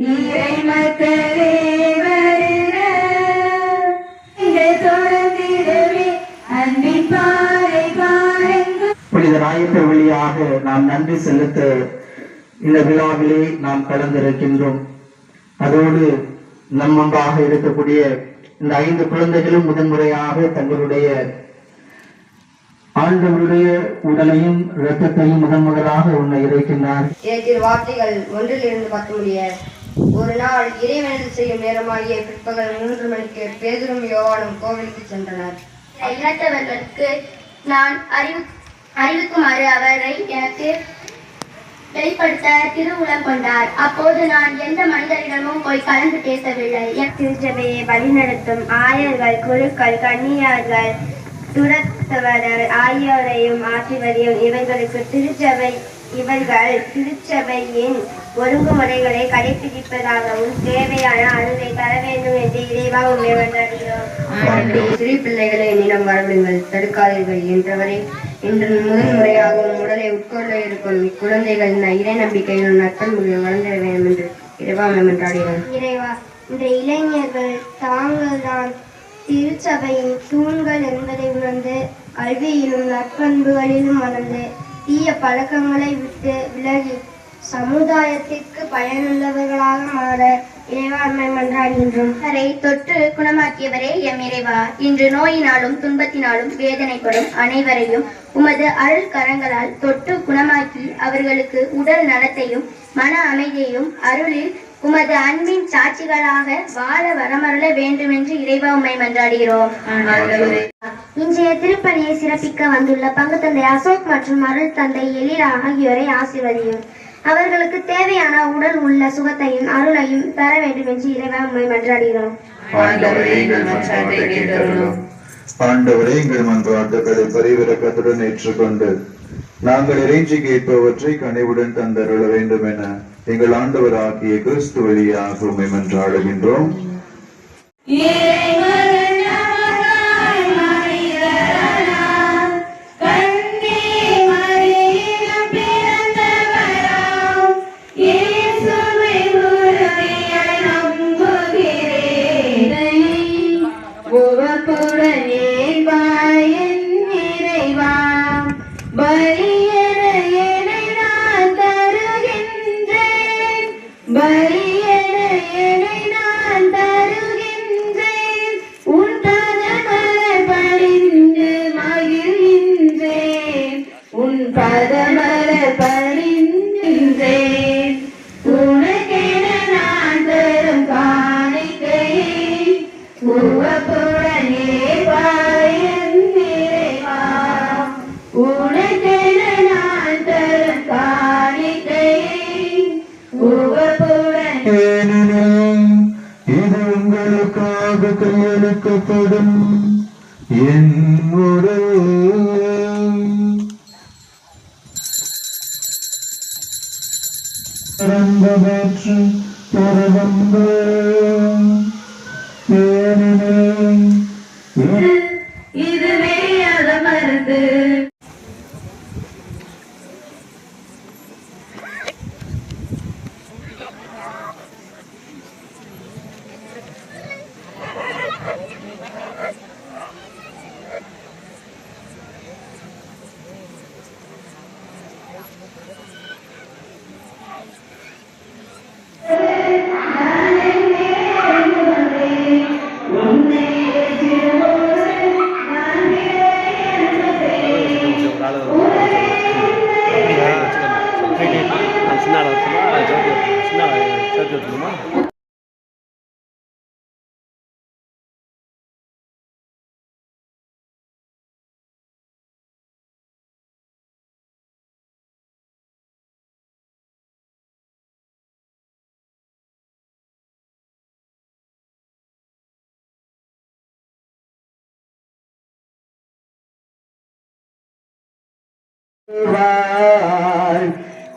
இறை மக்களே வருக, தொடர்ந்திடவே அன்பின் பாறை பாருங்கள். புனித ஞாயிற்று வழியாக நாம் நன்றி செலுத்த இந்த விழாவிலே நாம் கலந்திருக்கின்றோம். அதோடு நம் முன்பாக இருக்கக்கூடிய இந்த 5 குழந்தைகளும் முதன்முறையாக தங்களுடைய ஆண்டவருடைய உடலையும் இரத்தத்தையும் முதன்முதலாக உன்னை இறைக்கின்றார். வார்த்தைகள் 1-10 முடிய. ஒரு நாள் இறைவனில் செய்யும் நேரமாகிய பிற்பகல் 3 மணிக்கு பேதுரும் யோவானும் கோவிலுக்கு சென்றனர். இனத்தவர்களுக்கு நான் அறிவிக்குமாறு அவரை எனக்கு வெளிப்படுத்த திருவுளம் கொண்டார். அப்போது நான் எந்த மனிதரிடமும் போய் கலந்து பேசவில்லை. திருச்சபையை வழிநடத்தும் ஆயர்கள், குருக்கள், கன்னியார்கள், துறத்தவர்கள் ஆகியோரையும் ஆசிர்வதியும். இவர்கள் திருச்சபையின் ஒழுங்குமுறைகளை கடைபிடிப்பதாகவும் தேவையான அருளை தர வேண்டும் என்று இறைவா உண்மை வந்தாடுகிறோம். சிறு பிள்ளைகளை என்னிடம் வரவிடுங்கள், தடுக்காதீர்கள் என்றவரை இன்று முதன்முறையாகவும் உடலை உட்கொள்ள இருக்கும் இக்குழந்தைகள் இறை நம்பிக்கையிலும் நற்பண்புகளும் வளர்ந்திட வேண்டும் என்று இறைவா மேம்பட்டாடுகிறோம். இறைவா, இந்த இளைஞர்கள் தாங்கள் தான் திருச்சபையின் தூண்கள் என்பதை உணர்ந்து கல்வியிலும் நற்பண்புகளிலும் வளர்ந்து தீய பழக்கங்களை விட்டு விலகி சமுதாயத்திற்கு பயனுள்ளவர்களாக மாற இறைவாண்மை மன்றாடுகின்றோம். தொற்று குணமாக்கியவரே எம் இறைவா, இன்று நோயினாலும் துன்பத்தினாலும் வேதனைப்படும் அனைவரையும் உமது அருள் கரங்களால் தொட்டு குணமாக்கி அவர்களுக்கு உடல் நலத்தையும் மன அமைதியையும் அருளில் உமது அன்பின் சாட்சிகளாக வாழ வரமருள வேண்டும் என்று இறைவா உம்மை மன்றாடுகிறோம். இன்றைய திருப்பணியை சிறப்பிக்க வந்துள்ள பங்கு தந்தை அசோக் மற்றும் அருள் தந்தை எழில் ஆகியோரை ஆசீர்வதியும். அவர்களுக்கு தேவையான உடல் உள்ள சுகத்தையும் அருளையும் தர வேண்டும் என்று இறைவா உம்மை மன்றாடுகிறோம். ஆண்டவரே, எங்கள் மன்றாட்டுகளை பரிவிரக்கத்துடன் ஏற்றுக்கொண்டு நாங்கள் இறைஞ்சி கேட்பவற்றை கனிவுடன் தந்தருள வேண்டும் என எங்கள் ஆண்டவராகிய கிறிஸ்து வழியாக உம்மை மன்றாடுகின்றோம். இது உங்களுக்காக கையளிக்கப்படும் என் உடல். இதுவே அலமருந்து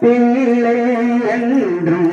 பிள்ளை என்றும்